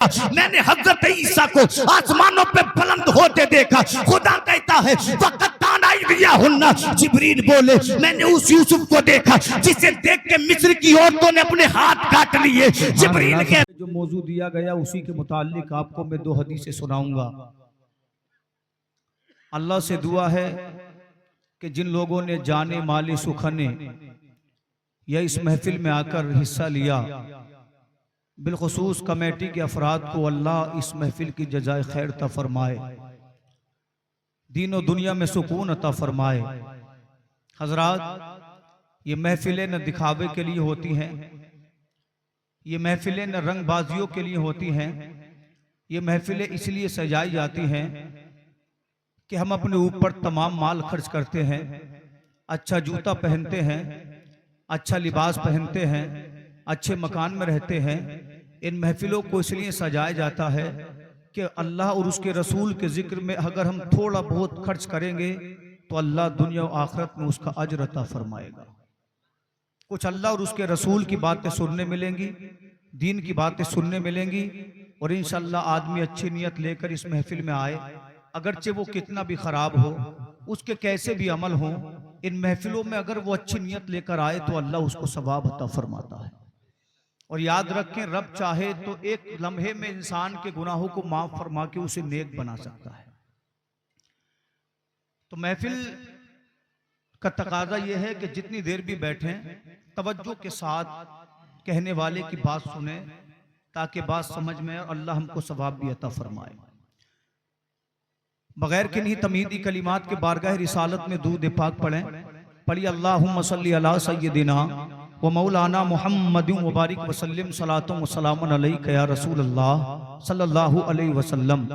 मैंने हजरत ईसा को आसमानों पे बुलंद होते देखा। खुदा कहता है जिब्रील बोले मैंने उस यूसुफ को देखा जिसे देख के मिस्र की औरतों ने अपने हाथ काट लिए। जिब्रील के जो मौजू दिया गया उसी के मुताल्लिक आपको मैं दो हदीसें सुनाऊंगा। अल्लाह से दुआ है कि जिन लोगों ने जाने माली सुखने या इस महफिल में आकर हिस्सा लिया, बिलखुसूस कमेटी के अफराद को अल्लाह इस महफिल की जजाय खैर अता फरमाए, दीन और दुनिया में सुकून अता फरमाए। हजरात, ये महफिलें न दिखावे के लिए होती हैं, ये महफिलें न रंगबाजियों के लिए होती हैं, ये महफिलें इसलिए सजाई जाती हैं कि हम अपने ऊपर तमाम माल खर्च करते हैं, अच्छा जूता पहनते हैं, अच्छा लिबास पहनते हैं, अच्छे मकान में रहते हैं। इन महफिलों को इसलिए सजाया जाता है कि अल्लाह और उसके रसूल के जिक्र में अगर हम थोड़ा बहुत खर्च करेंगे तो अल्लाह दुनिया और आखिरत में उसका अजर अता फरमाएगा। कुछ अल्लाह और उसके रसूल की बातें सुनने मिलेंगी, दीन की बातें सुनने मिलेंगी, और इंशाअल्लाह आदमी अच्छी नीयत लेकर इस महफिल में आए, अगरचे वो कितना भी खराब हो, उसके कैसे भी अमल हो, इन महफिलों में अगर वो अच्छी नीयत लेकर आए तो अल्लाह उसको सवाब अता फरमाता है। और याद रखें, रब चाहे तो एक लम्हे में इंसान के गुनाहों को माफ फरमा के उसे नेक बना सकता है। तो महफिल का तकाजा यह है कि जितनी देर भी बैठें तवज्जो के साथ कहने वाले की बात सुने, ताकि बात समझ में और अल्लाह हमको सवाब भी अता फरमाए। बगैर किन्हीं तमीदी कलिमात के बारगाह रिसालत में दूध पाक पढ़ें। पढ़िए अल्लाहुम्मा सल्ली अला सय्यदिना व मौलाना मुहम्मद मुबारक वसल्लम सलातुम व सलामुन अलैका या रसूल अल्लाह सल्लल्लाहु अलैहि वसल्लम।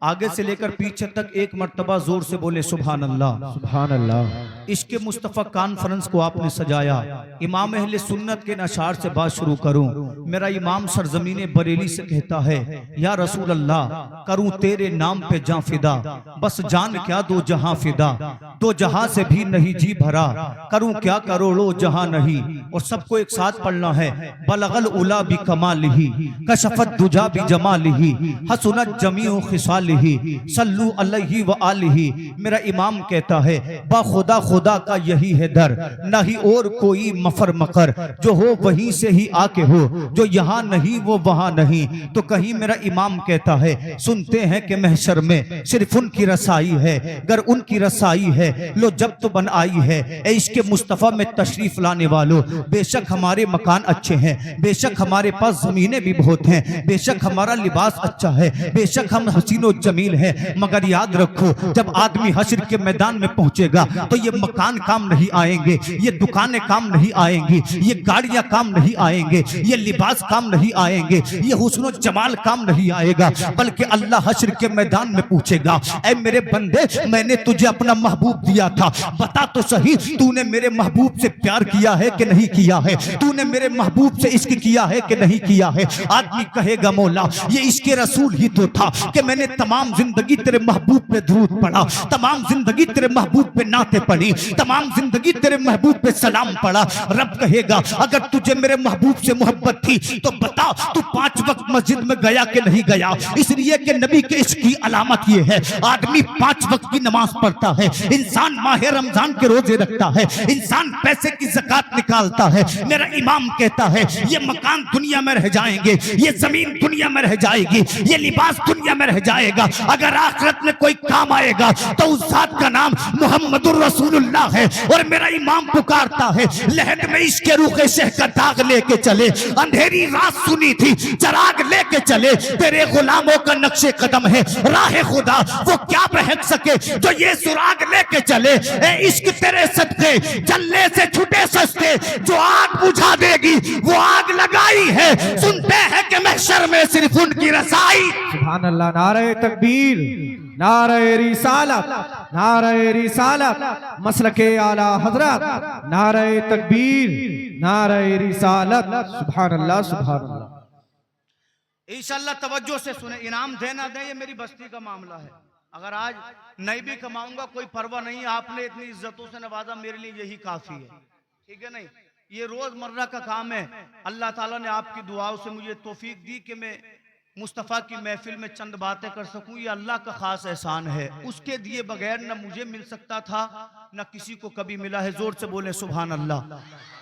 आगे से लेकर पीछे तक एक मर्तबा जोर से बोले सुभान अल्लाह सुभान अल्लाह। इसके मुस्तफ़ा कॉन्फ्रेंस को आपने सजाया। इमाम अहले सुन्नत के नशार से बात शुरू करूं। मेरा इमाम सरजमीने बरेली से कहता है, या रसूल अल्लाह करूं तेरे नाम पे जान फिदा, बस जान क्या दो जहां फिदा, दो जहां से भी नहीं जी भरा, करूं क्या करोड़ों जहां नहीं। और सबको एक साथ पढ़ना है। बलगल उला भी कमालिही कशफत दुजा भी जमालिही हसनत जमीउ खिसालिही सल्लु अलैहि व आलिही। मेरा इमाम कहता है, बा खुदा खुदा का यही है दर, नहीं और कोई मफर मकर, जो हो वहीं से ही आके हो, जो यहाँ नहीं वो वहां नहीं। तो कहीं मेरा इमाम कहता है, सुनते हैं कि महशर में सिर्फ उनकी रसाई है, गर उनकी रसाई है लो जब तो बन आई है। ए इसके मुस्तफ़ा में तशरीफ लाने वालों, बेशक हमारे मकान अच्छे हैं, बेशक हमारे पास जमीनें भी बहुत हैं, बेशक हमारा लिबास अच्छा है, बेशक हम हसीनो जमील हैं, मगर याद रखो जब आदमी हश्र के मैदान में पहुंचेगा तो ये मकान काम नहीं आएंगे, ये दुकानें काम नहीं आएंगी, ये गाड़ियां काम नहीं आएंगे, ये लिबास काम नहीं आएंगे, ये हुस्न जमाल काम नहीं आएगा, बल्कि अल्लाह हश्र के मैदान में पूछेगा, ऐ मेरे बंदे मैंने तुझे अपना महबूब दिया था, बता तो सही तूने मेरे महबूब से प्यार किया है कि नहीं किया है, तूने मेरे महबूब से इश्क किया है कि नहीं किया है। आदमी कहेगा, मौला ये इसके रसूल ही तो था कि मैंने तमाम जिंदगी तेरे महबूब पे दरूद पढ़ा, तमाम जिंदगी तेरे महबूब पे नाते पढ़ी, तमाम जिंदगी तेरे महबूब पे सलाम पढ़ा। रब कहेगा, अगर तुझे मेरे महबूब से मोहब्बत थी तो बता तू 5 वक्त मस्जिद में गया कि नहीं गया। इसलिए कि नबी के इश्क की अलामत ये है, आदमी 5 वक्त की नमाज पढ़ता है, इंसान माह रमजान के रोजे रखता है, इंसान पैसे की ज़कात निकालता है। मेरा इमाम कहता है, ये मकान दुनिया में रह जाएंगे, ये जमीन दुनिया में रह जाएगी, ये लिबास दुनिया में रह जाएगा, अगर आखिरत में कोई काम आएगा तो उस जात का नाम मुहम्मदुर रसूलुल्लाह है। और मेरा इमाम पुकारता है, लहद में इसके रूखे शह का दाग लेके चले, अंधेरी रात सुनी थी चराग लेके चले, तेरे गुलामों का नक्शे कदम है राह खुदा, वो क्या बहक सके जो ये सुराग लेके चले। ए इश्क तेरे सदके जलने से छुटे सस्ते, जो आग बुझा देगी वो आग लगाई है, सुनते हैं कि महशर में सिर्फ उनकी रसाई। सुभान अल्लाह। नारे तकबीर, नारे रिसालत, नारे रिसालत, मसलके आला हजरत, नारे तकबीर, नारे रिसालत। सुभान अल्लाह सुभान अल्लाह। इंशाअल्लाह तवज्जो से सुने, इनाम देना दे ये मेरी बस्ती का मामला है। अगर आज नहीं भी कमाऊंगा कोई परवाह नहीं, आपने इतनी इज्जतों से नवाजा, मेरे लिए यही काफी है, ठीक है नहीं। ये रोजमर्रा का काम है। अल्लाह ताला ने आपकी दुआओं से मुझे तौफीक दी कि मैं मुस्तफ़ा की महफिल में चंद बातें कर सकूं, ये अल्लाह का खास एहसान है। उसके दिए बगैर न मुझे मिल सकता था न किसी को कभी मिला है। जोर से बोले सुभान अल्लाह।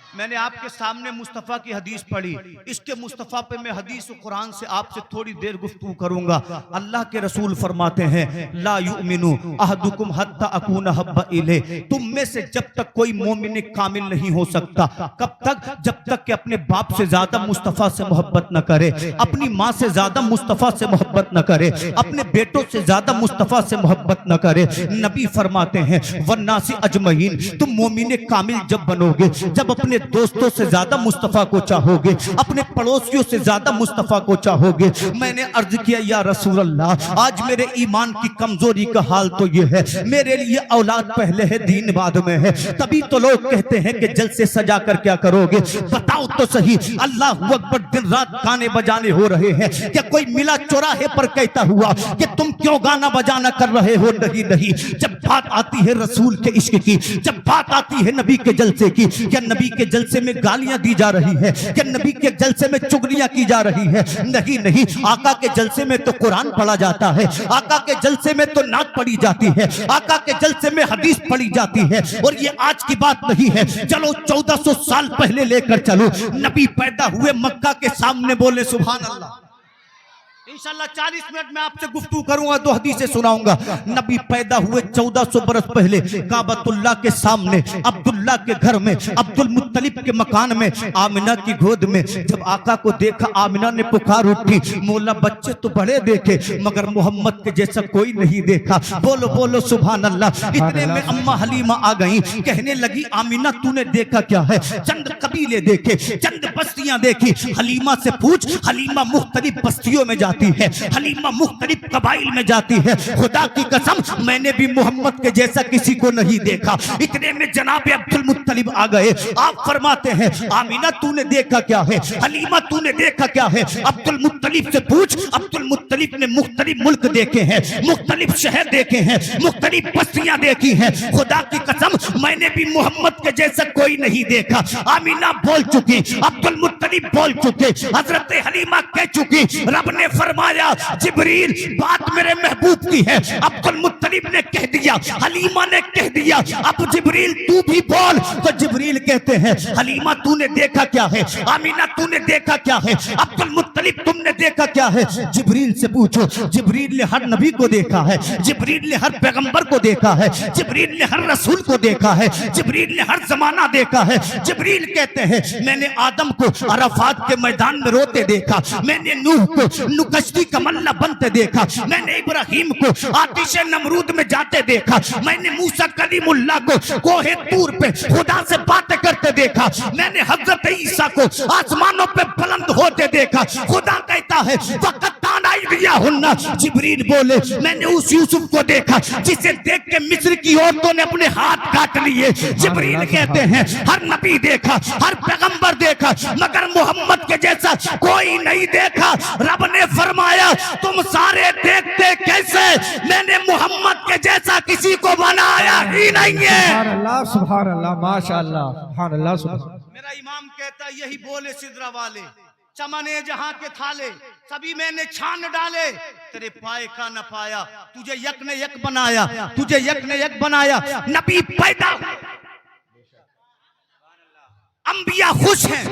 मैंने आपके सामने मुस्तफ़ा की हदीस पढ़ी, इसके मुस्तफ़ा पे मैं हदीस कुरान से आपसे थोड़ी देर गुफ्तगू करूंगा। अल्लाह के रसूल फरमाते हैं, ला युमिनु अहदुकुम हत्ता अकूना हब्बा इले, तुम में से जब तक कोई मोमिन कामिल नहीं हो सकता। कब तक? जब तक कि अपने बाप से ज्यादा मुस्तफ़ा से मोहब्बत न करे, अपनी माँ से ज्यादा मुस्तफ़ा से मोहब्बत न करे, अपने बेटों से ज्यादा मुस्तफ़ा से मोहब्बत न करे। नबी फरमाते हैं, वन्नासी अजमईन, तुम मोमिन कामिल जब बनोगे, जब अपने दोस्तों से ज्यादा मुस्तफ़ा को चाहोगे, अपने पड़ोसियों से ज्यादा मुस्तफ़ा को चाहोगे। मैंने अर्ज किया, या रसूल अल्लाह, आज मेरे ईमान की कमजोरी का हाल तो ये है, मेरे लिए औलाद पहले है दीन बाद में है। तभी तो लोग कहते हैं कि जलसे सजा कर क्या करोगे, बताओ तो सही। अल्लाह अकबर, दिन रात गाने बजाने हो रहे हैं, क्या कोई मिला चौराहे पर कहता हुआ कि तुम क्यों गाना बजाना कर रहे हो? नहीं नहीं, जब बात आती है रसूल के इश्क की, जब बात आती है नबी के जलसे की, क्या नबी के जलसे में गालियां दी जा रही है? क्या नबी के जलसे में चुगलियां की जा रही है? नहीं नहीं, आका के जलसे में तो कुरान पढ़ा जाता है, आका के जलसे में तो नात पढ़ी जाती है, आका के जलसे में हदीस पढ़ी जाती है। और ये आज की बात नहीं है, चलो 1400 साल पहले लेकर चलो। नबी पैदा हुए मक्का के सामने, बोले सुभान अल्लाह। इंशाल्लाह 40 मिनट में आपसे गुफ्तगू करूंगा, तो हदीसें सुनाऊंगा। नबी पैदा हुए 1400 बरस पहले काबतुल्लाह के सामने, अब्दुल्ला के घर में, अब्दुल मुत्तलिब के मकान में, आमिना की गोद में। जब आका को देखा, आमिना ने पुकार उठी, मौला बच्चे तो बड़े देखे मगर मोहम्मद के जैसा कोई नहीं देखा। बोलो बोलो सुभान अल्लाह। इतने में अम्मा हलीमा आ गई, कहने लगी, आमिना तूने देखा क्या है? चंद कबीले देखे, चंद बस्तियां देखी। हलीमा से पूछ, हलीमा मुख्तलिफ बस्तियों में जाती है, हलीमा मुख्तलिफ कबाइल में जाती है। खुदा की कसम, मैंने भी मोहम्मद के जैसा किसी को नहीं देखा। इतने में जनाब अब्दुल मुत्तलिब आ गए। आप फरमाते हैं, आमीना तूने देखा क्या है? हलीमा तूने देखा क्या है? अब्दुल मुत्तलिब से पूछ। अब्दुल मुत्तलिब ने मुख्तलिफ मुल्क देखे हैं, मुख्तलिफ शहर देखे हैं, मुख्तलिफ बस्तियां देखी हैं। खुदा की कसम, मैंने भी मोहम्मद के जैसा कोई नहीं देखा। आमीना बोल चुकी, अब्दुल मुत्तलिब बोल चुके, हजरत हलीमा कह चुकी। रब ने फरमाया, जिब्रील बात मेरे महबूब की है। अब्दुल मुत्तलिब ने कह दिया, हलीमा ने कह दिया, अब जिब्रील तू भी बोल। तो जिब्रील कहते हैं, हलीमा तूने देखा क्या है? आमीना तूने देखा क्या है? अब्दुल मुत्तलिब तुमने देखा क्या है? जिब्रील से पूछो। जिब्रील ने हर नबी को देखा है, जिब्रील ने हर पैगंबर को देखा है, जिब्रील ने हर रसूल को देखा है, जिब्रील ने हर जमाना देखा है। जिब्रील कहते हैं, मैंने आदम को अराफात के मैदान में रोते देखा, मैंने नूह को नुकश्ती का मल्ला बनते देखा, मैंने इब्राहिम को आतिश नमरूद में जाते देखा, मैंने मूसा कलीमुल्लाह को कोहे तूर पे खुदा से बातें करते देखा, मैंने हजरत ईसा को आसमानों पे बुलंद होते देखा। खुदा कहता है, वक़्त दिया हुन्ना। जिब्रील बोले, मैंने उस यूसुफ को देखा जिसे देख के मिस्र की औरतों ने अपने हाथ काट लिए। जिब्रील कहते हैं, हर नबी देखा, हर पैगंबर देखा, मगर मोहम्मद के जैसा कोई नहीं देखा। रब ने फरमाया, तुम सारे देखते कैसे, मैंने मोहम्मद के जैसा किसी को बनाया ही नहीं है। सुभान अल्लाह, माशाअल्लाह, सुभान अल्लाह। मेरा इमाम कहता, यही बोले सिदरा वाले, चमने जहां के थाले सभी मैंने छान डाले, तेरे पाए का न पाया, तुझे यक ने यक बनाया, तुझे यक ने यक बनाया। नबी पैदा, अंबिया खुश हैं,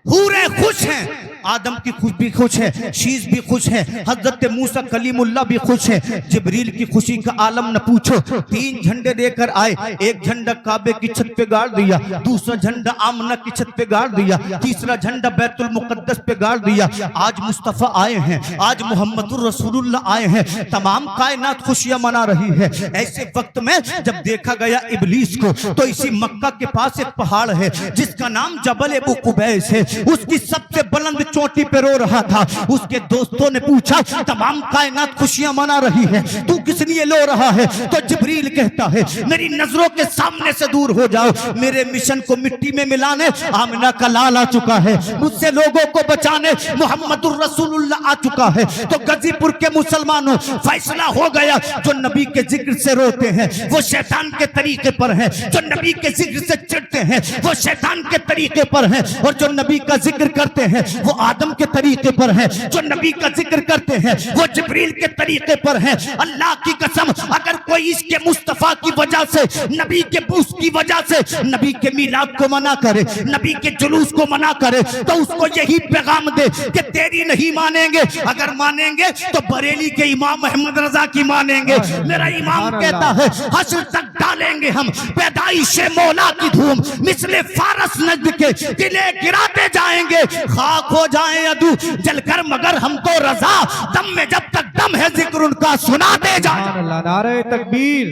हूरे खुश हैं, आदम की खुश भी खुश है, शीश भी खुश है, हजरत मूसा कलीमुल्लाह भी खुश है। जिब्रील की खुशी का आलम न पूछो। 3 झंडे देकर आए, एक झंडा काबे की छत पे गाड़ दिया, दूसरा झंडा आमना की छत पे गाड़ दिया, तीसरा झंडा बैतुल मुकद्दस पे गाड़ दिया। आज मुस्तफ़ा आए हैं, आज मोहम्मदुर रसूलुल्लाह आए हैं, तमाम कायनात खुशियां मना रही है। ऐसे वक्त में जब देखा गया इब्लीस को, तो इसी मक्का के पास एक पहाड़ है जिसका नाम जबल अबू कुबैस है, उसकी सबसे बुलंद चोटी पे रो रहा था। उसके दोस्तों ने पूछा, तमाम कायनात खुशियां मना रही है, तू किस लिए लो रहा है? तो जिब्रील कहता है, मेरी नजरों के सामने से दूर हो जाओ, मेरे मिशन को मिट्टी में मिलाने आमिना का लाल आ चुका है, मुझसे लोगों को बचाने मोहम्मदुर रसूलुल्लाह आ चुका है। तो गाजीपुर के मुसलमानों, फैसला हो गया, जो नबी के जिक्र से रोते हैं वो शैतान के तरीके पर हैं, जो नबी के जिक्र से चिढ़ते हैं वो शैतान के तरीके पर हैं, और जो नबी का जिक्र करते हैं वो आदम के तरीके पर है, जो नबी का जिक्र करते हैं वो जिब्रील के तरीके पर है। अल्लाह की कसम, अगर कोई इसके मुस्तफा की वजह से, नबी के बूस की वजह से नबी के मिलाद को मना करे, नबी के जुलूस को मना करे, तो उसको यही पैगाम दे कि तेरी नहीं मानेंगे, अगर मानेंगे तो बरेली के इमाम अहमद रजा की मानेंगे। मेरा इमाम कहता है हश्र तक डालेंगे हम पैदाइश मौला की धूम, मिसले फारस नजद के दिले गिराते जाएंगे, खाक हो जाए अदू जलकर मगर हमको रजा, दम में जब तक दम है जिक्र उनका सुनाते जाए। नारे तकबीर,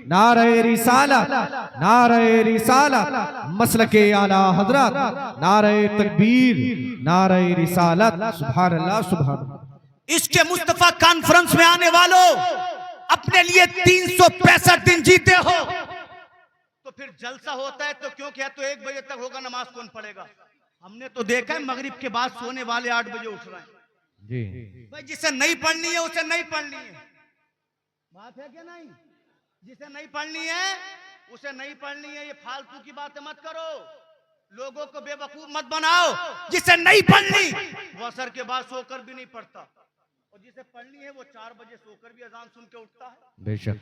नारे रिसाला, नारे रिसाला, मसलके आला हजरत, नारे तकबीर, नारे रिसालत। सुभान अल्लाह, सुभान अल्लाह। इसके मुस्तफा कॉन्फ्रेंस में आने वालों, अपने लिए 365 दिन जीते हो तो फिर जलसा होता है तो क्यों क्या, तो 1 बजे तक होगा, नमाज कौन पढ़ेगा? हमने तो देखा है मगरिब के बाद सोने वाले 8 बजे उठ रहे हैं जी। भाई, जिसे नहीं पढ़नी है उसे नहीं पढ़नी है, बात है क्या नहीं? जिसे नहीं पढ़नी है उसे नहीं पढ़नी है, ये फालतू की बातें मत करो, लोगों को बेवकूफ मत बनाओ। जिसे नहीं पढ़नी वो असर के बाद सोकर भी नहीं पढ़ता, और जिसे पढ़नी है वो 4 बजे सोकर भी अजान सुन के उठता है। बेशक।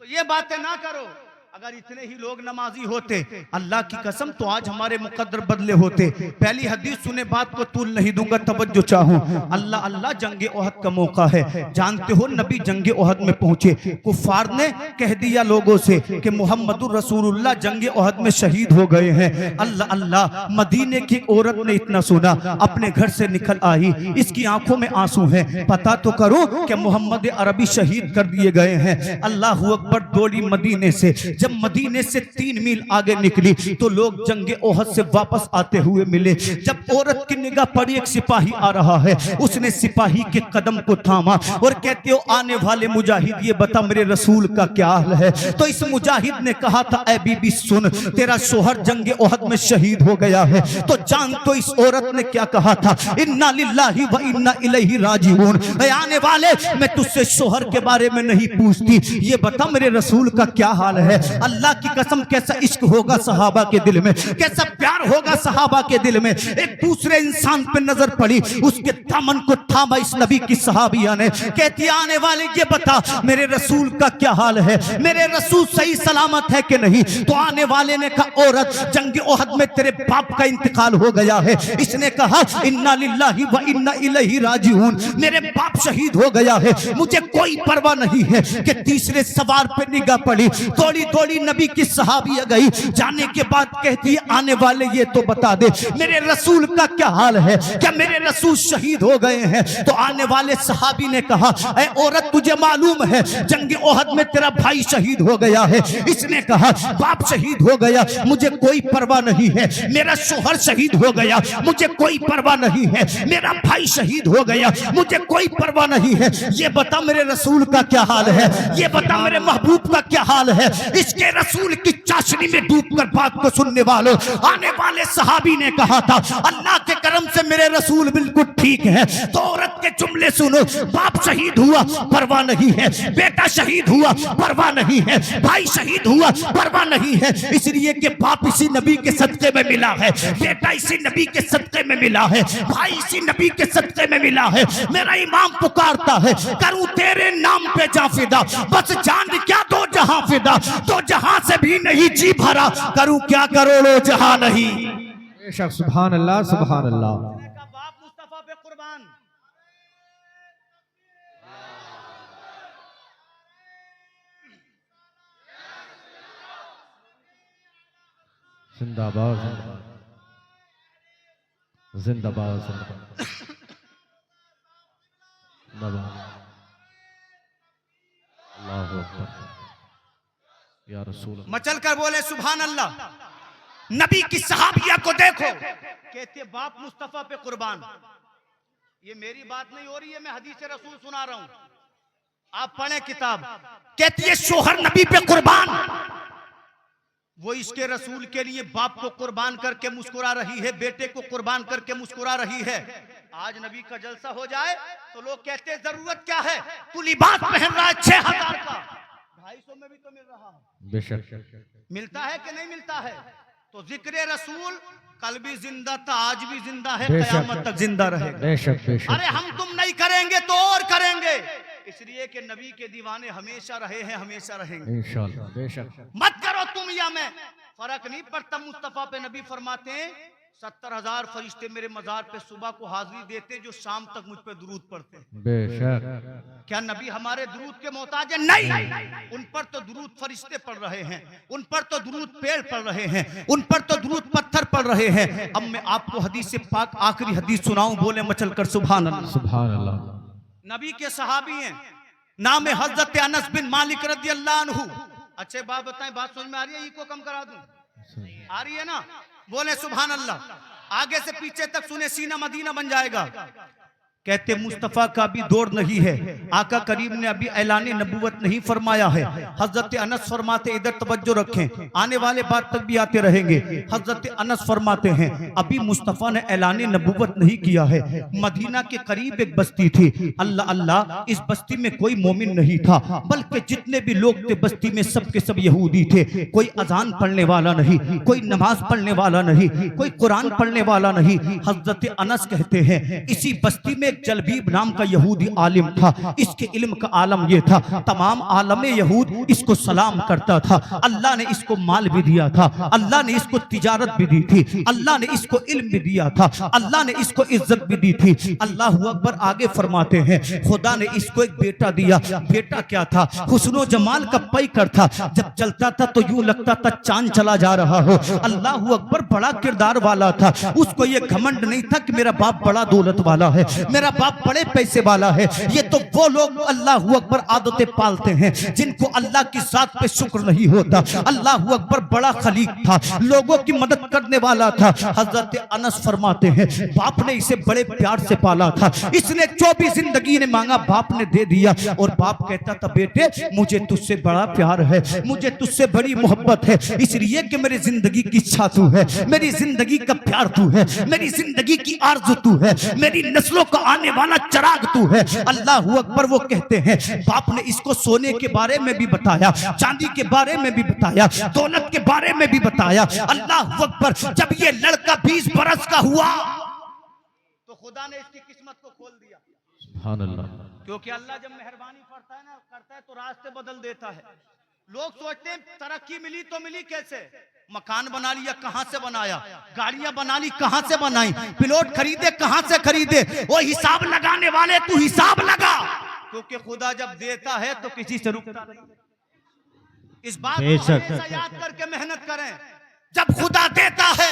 तो ये बातें ना करो। अगर इतने ही लोग नमाजी होते अल्लाह की कसम तो आज हमारे मुकद्दर बदले होते। पहली हदीस सुने, बात को तूल नहीं दूंगा, तवज्जो चाहूं। अल्लाह अल्लाह जंगे ओहद का मौका है, जानते हो नबी जंगे ओहद में पहुंचे, कुफार ने कह दिया लोगों से कि मुहम्मदुर रसूलुल्लाह जंगे ओहद में शहीद हो गए हैं। अल्लाह अल्लाह, मदीने की औरत ने इतना सुना, अपने घर से निकल आई, इसकी आंखों में आंसू है, पता तो करो कि मोहम्मद अरबी शहीद कर दिए गए हैं। अल्लाह अकबर, दौड़ी मदीने से। जब मदीने से 3 मील आगे निकली तो लोग जंगे ओहद से वापस आते हुए मिले। जब औरत की निगाह पड़ी, एक सिपाही आ रहा है, उसने सिपाही के कदम को थामा और कहते हो आने वाले मुजाहिद, ये बता मेरे रसूल का क्या हाल है? तो इस मुजाहिद ने कहा था, ऐ बीबी सुन, तेरा शोहर जंगे ओहद में शहीद हो गया है। तो जान तो इस औरत ने क्या कहा था, इन्ना लिल्लाहि व इन्ना इलैहि राजिऊन। आने वाले, मैं तुझसे शोहर के बारे में नहीं पूछती, ये बता मेरे रसूल का क्या हाल है? अल्लाह की कसम, कैसा इश्क होगा सहाबा के दिल में, कैसा प्यार होगा सहाबा के दिल में। एक दूसरे इंसान पे नजर पड़ी, उसके दामन को थामा इस नबी की सहाबिया ने, कहती आने वाले ये बता मेरे रसूल का क्या हाल है, मेरे रसूल सही सलामत है कि नहीं? तो आने वाले ने कहा, औरत जंग ओहद में तेरे बाप का इंतकाल हो गया है। इसने कहा, इन्ना लिल्लाहि व इन्ना इलैहि राजिऊन, मेरे बाप शहीद हो गया है, मुझे कोई परवाह नहीं है। कि तीसरे सवार पे निगाह पड़ी, दौड़ी दौड़ी नबी की सहाबिया गई, जाने के बाद कहती है, आने वाले ये तो बता दे मेरे रसूल का क्या हाल है, क्या मेरे रसूल शहीद हो गए हैं? तो आने वाले सहाबी ने कहा, ऐ औरत तुझे मालूम है जंग ओहद में तेरा भाई शहीद हो गया है। इसने कहा, बाप शहीद हो गया, मुझे कोई परवाह नहीं है, मेरा शोहर शहीद हो गया, मुझे कोई परवाह नहीं है, मेरा भाई शहीद हो गया, मुझे कोई परवाह नहीं है। ये बता मेरे रसूल का क्या हाल है, ये बता मेरे महबूब का क्या हाल है? इसके रसूल की चाशनी में डूबकर बात को सुनने वालों, आने वाले सहाबी ने कहा था, अल्लाह के करम से मेरे रसूल बिल्कुल ठीक है। तो औरत के जुमले सुनो, बाप शहीद हुआ परवाह नहीं है, बेटा शहीद हुआ परवाह नहीं है, भाई शहीद हुआ परवाह नहीं है, इसलिए कि बाप इसी नबी के सदके में मिला है, बेटा इसी नबी के सदके में मिला है, भाई इसी नबी के सदके में मिला है। मेरा इमाम पुकारता है, करूं तेरे नाम पे जा फिदा, बस जान क्या दो जहां फिदा, तो जहां से भी नहीं जी भरा, करूं क्या करोड़ों जहां नहीं। बेशक, सुभान अल्लाह, सुभान अल्लाह। बाप मुस्तफा पे कुर्बान। जिंदाबाद, जिंदाबाद, जिंदाबाद। अल्लाहु अकबर, या रसूल। मचल कर बोले सुभान अल्लाह। नबी की सहाबिया को देखो, कहते बाप मुस्तफा पे कुर्बान। ये मेरी बात नहीं हो रही है, मैं हदीस रसूल सुना रहा हूं, आप पढ़े किताब। कहती है शोहर नबी पे कुर्बान, वो इसके रसूल के लिए बाप को कुर्बान करके मुस्कुरा रही है, बेटे को कुर्बान करके मुस्कुरा रही है। आज नबी का जलसा हो जाए तो लोग कहते हैं जरूरत क्या है, तू लिबास पहन रहा है 6000 का, 250 में भी तो मिल रहा है। बेशक, मिलता है कि नहीं मिलता है? तो जिक्र रसूल कल भी जिंदा था, आज भी जिंदा है, बेशक। कयामत तक जिंदा रहेगा। बेशक बेशक। अरे हम तुम नहीं करेंगे तो और करेंगे, इसलिए कि नबी के दीवाने हमेशा रहे हैं, हमेशा रहेंगे। इंशाअल्लाह बेशक। मत करो तुम या मैं, फर्क नहीं पड़ता। मुस्तफा पे नबी फरमाते हैं 70,000 फरिश्ते मेरे मजार पे सुबह को हाजिरी देते जो शाम तक मुझ पे दुरूद पढ़ते हैं। बेशक। क्या नबी हमारे दुरूद के मोहताज है? नहीं, उन पर तो दुरूद फरिश्ते पढ़ रहे हैं, उन पर तो दुरूद पेड़ पढ़ रहे हैं, उन पर तो दुरूद पत्थर पढ़ रहे हैं। अब मैं आपको हदीस से पाक आखिरी हदीस सुनाऊं, बोले मचल कर सुभान अल्लाह। सुभान अल्लाह। नबी के सहाबी हैं, नाम है हजरत अनस बिन मालिक रज़ी अल्लाह अन्हु। अच्छे बात बताएं, बात समझ में आ रही है? इको कम करा दूं, आ रही है ना? बोले सुभान अल्लाह। आगे से पीछे तक सुने, सीना मदीना बन जाएगा। कहते मुस्तफ़ा का भी दौर नहीं है, आका करीम ने अभी ऐलान नबूवत नहीं फरमाया है। हजरत अनस फरमाते, इधर तवज्जो रखें, आने वाले बात तक भी आते रहेंगे। हजरत अनस फरमाते हैं अभी मुस्तफ़ा ने ऐलान नबूवत नहीं किया है। मदीना के करीब एक बस्ती थी, अल्लाह अल्लाह, इस बस्ती में कोई मोमिन नहीं था, बल्कि जितने भी लोग थे बस्ती में सब के सब यहूदी थे। कोई अजान पढ़ने वाला नहीं, कोई नमाज पढ़ने वाला नहीं, कोई कुरान पढ़ने वाला नहीं। हजरत अनस कहते हैं इसी बस्ती में जलबीब नाम का यहूदी आलिम था, इसके इल्म का आलम ये था, तमाम आलम यहूद इसको सलाम करता था। अल्लाह ने इसको माल भी दिया था, अल्लाह ने इसको तिजारत भी दी थी, अल्लाह ने इसको इल्म भी दिया था, अल्लाह ने इसको इज्जत भी दी थी। अल्लाह अकबर आगे फरमाते हैं खुदा ने इसको एक बेटा दिया। बेटा क्या था? हुस्नो जमाल का पैकर था, जब चलता था तो यूं लगता था चांद चला जा रहा हो। अल्लाह अकबर बड़ा किरदार वाला था, उसको ये घमंड नहीं था कि मेरा बाप बड़ा दौलत वाला है, मेरा बाप बड़े पैसे वाला है। ये तो वो लोग अल्लाह अकबर आदतें पालते हैं जिनको अल्लाह की जात पे शुक्र नहीं होता। अल्लाह अकबर बड़ा खलीक था, लोगों की मदद करने वाला था। हजरत अनस फरमाते हैं बाप ने इसे बड़े प्यार से पाला था, इसने 24 जिंदगी ने मांगा, बाप ने दे दिया। और बाप कहता था बेटे मुझे तुझसे बड़ा प्यार है, मुझे तुझसे बड़ी मोहब्बत है, इसलिए कि मेरी जिंदगी की इच्छा तू है, मेरी जिंदगी का प्यार तू है, मेरी जिंदगी की आरज़ू तू है, मेरी नस्लों का आने वाला चिराग तू है। अल्लाह अकबर। वो कहते हैं बाप ने इसको सोने के बारे में भी बताया, चांदी के बारे में भी बताया, दौलत के बारे में भी बताया। अल्लाह अकबर। जब ये लड़का 20 बरस का हुआ तो खुदा ने इसकी किस्मत को खोल दिया। सुभान अल्लाह। क्योंकि अल्लाह जब मेहरबानी करता है ना, करता है तो रास्ते बदल देता है। लोग सोचते हैं तरक्की मिली तो मिली कैसे? मकान बना लिया, कहां से बनाया? गाड़ियां बना ली, कहां से बनाई? प्लॉट खरीदे, कहां से खरीदे? वो हिसाब लगाने वाले तू हिसाब लगा, क्योंकि खुदा जब देता है तो किसी से रुकता नहीं। इस बात को हमेशा याद करके मेहनत करें, जब खुदा देता है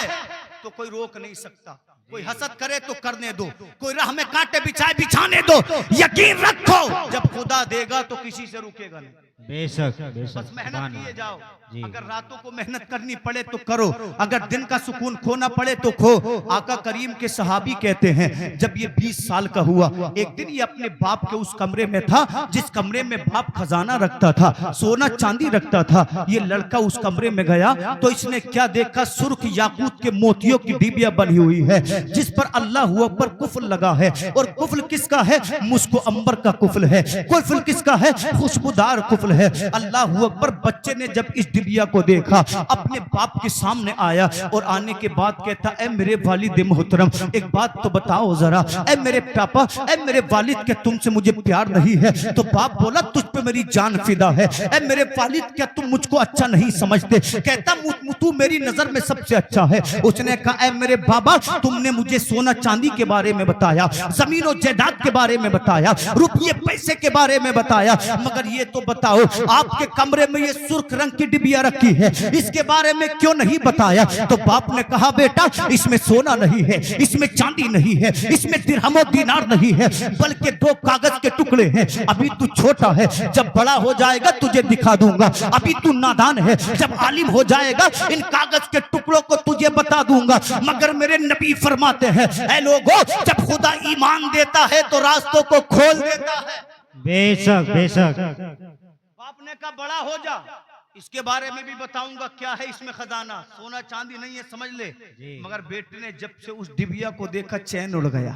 तो कोई रोक नहीं सकता। कोई हसद करे तो करने दो, कोई राह में कांटे बिछाए बिछाने दो। यकीन रखो जब खुदा देगा तो किसी से रुकेगा नहीं। बेशक बस मेहनत किए जाओ। अगर रातों को मेहनत करनी पड़े तो करो, अगर दिन का सुकून खोना पड़े तो खो। आका करीम के सहाबी कहते हैं जब ये 20 साल का हुआ, एक दिन ये अपने बाप के उस कमरे में था जिस कमरे में बाप खजाना रखता था, सोना चांदी रखता था। ये लड़का उस कमरे में गया तो इसने क्या देखा? सुर्ख याकूत के मोतियों की डिबिया बनी हुई है जिस पर अल्लाह अकबर कुफल लगा है। और कुफल किसका है? मुस्को अंबर का कुफल है। कुफल किसका है? खुशबूदार कुफल है। अल्लाह अकबर। बच्चे ने जब इस डिबिया को देखा, अपने बाप के सामने आया और आने के बाद कहता ए मेरे वालिद मोहतरम, एक बात तो बताओ जरा, ए मेरे पापा, ए मेरे वालिद, क्या तुमसे मुझे प्यार नहीं है? तो बाप बोला तुझ पे मेरी जान फिदा है। ए मेरे वालिद, क्या तुम मुझको अच्छा नहीं समझते? कहता तू मेरी नजर में सबसे अच्छा है। उसने कहा ए मेरे बाबा, तुमने मुझे सोना चांदी के बारे में बताया, जमीन और जायदाद के बारे में बताया, रुपये पैसे के बारे में बताया, मगर ये तो बताओ आपके कमरे में ये सुर्ख रंग की डिबिया रखी है, इसके बारे में क्यों नहीं बताया? तो बाप ने कहा बेटा इसमें सोना नहीं है, इसमें चांदी नहीं है, इसमें दिरहम और दीनार नहीं है, बल्कि 2 कागज के टुकड़े हैं। अभी तू छोटा है, जब बड़ा हो जाएगा तुझे दिखा दूंगा। अभी तू नादान है, जब आलिम हो जाएगा इन कागज के टुकड़ों को तुझे बता दूंगा। मगर मेरे नबी फरमाते हैं ऐ लोगों, जब खुदा ईमान देता है तो रास्तों को खोल देता है। बेशक बेशक। बाप ने कहा बड़ा हो जा, इसके बारे में भी बताऊंगा क्या है इसमें खजाना। सोना चांदी नहीं है समझ ले। मगर बेटे ने जब से उस डिबिया को देखा चैन उड़ गया।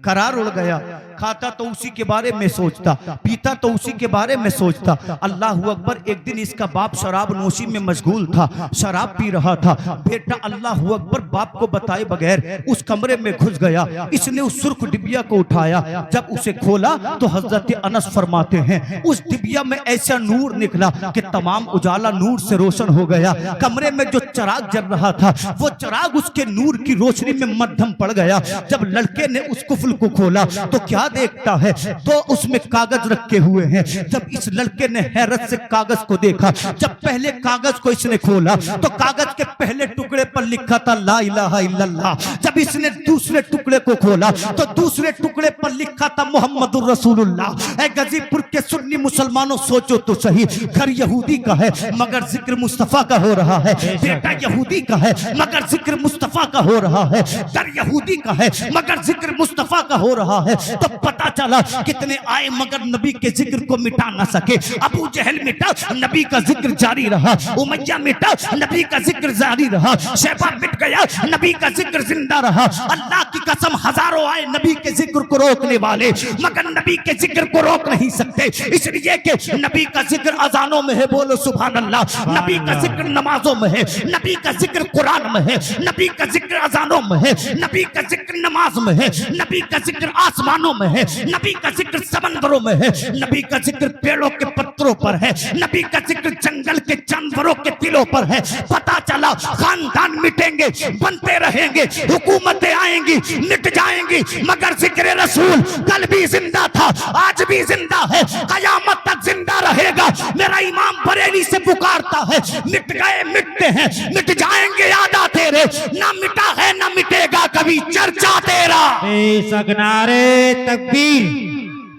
करार उड़ गया। खाता तो उसी के बारे में सोचता, पीता तो उसी के बारे में सोचता। अल्लाह अकबर। एक दिन इसका बाप शराब नोशी में मशगूल था, शराब पी रहा था। बेटा अल्लाह अकबर बाप को बताए बगैर उस कमरे में घुस गया। इसने उस सुर्ख डिबिया को उठाया, जब उसे खोला तो हजरत अनस फरमाते हैं उस डिबिया में ऐसा नूर निकला कि तमाम उजाला नूर से रोशन हो गया। कमरे में जो चिराग जल रहा था वो चिराग उसके नूर की रोशनी में मध्यम पड़ गया। जब लड़के ने उस कुफल को खोला तो क्या देखता है, तो उसमें कागज रखे हुए हैं। जब इस लड़के ने हैरत से कागज को देखा, जब पहले कागज को इसने खोला तो कागज के पहले टुकड़े पर लिखा था ला इलाहा इल्लल्लाह। जब इसने दूसरे टुकड़े को खोला तो दूसरे टुकड़े पर लिखा था मोहम्मदुर रसूलुल्लाह। गाजीपुर के सुन्नी मुसलमानों सोचो तो सही, घर यहूदी का है मगर जिक्र मुस्तफा का हो रहा है। बेटा यहूदी का है मगर जिक्र मुस्तफा का हो रहा है। घर यहूदी का है मगर जिक्र मुस्तफा का हो रहा है। तो पता चला कितने आए मगर नबी के जिक्र को मिटा ना सके। अबू जहल मिटा, नबी का जिक्र जारी रहा। उमैया मिटा, नबी का जिक्र जारी रहा। शैबा मिट गया, नबी का जिक्र जिंदा रहा। अल्लाह की कसम हजारों आए नबी के जिक्र को रोकने वाले मगर नबी के जिक्र को रोक नहीं सकते, इसलिए कि नबी का जिक्र अजानों में है, बोलो सुभान अल्लाह। नबी का जिक्र नमाजों में है, नबी का जिक्र कुरान में है, नबी का जिक्र अजानों में है, नबी का जिक्र नमाज में है, नबी का जिक्र आसमानों में है, नबी का जिक्र समंदरों में है, नबी का जिक्र पेड़ों के पत्तों पर है, नबी का जिक्र जंगल के जानवरों के दिलों पर है। पता चला खानदान मिटेंगे, बनते रहेंगे, हुकूमतें आएंगी, मिट जाएंगी, मगर जिक्र रसूल कल भी जिंदा था, आज भी जिंदा है, कयामत तक जिंदा रहेगा। मेरा इमाम बरेली से पुकारता है, मिट गए मिटते हैं, मिट जाएंगे यादा तेरे, ना मिटा है ना मिटेगा कभी चर्चा तेरा। बेशक नारे तकबीर,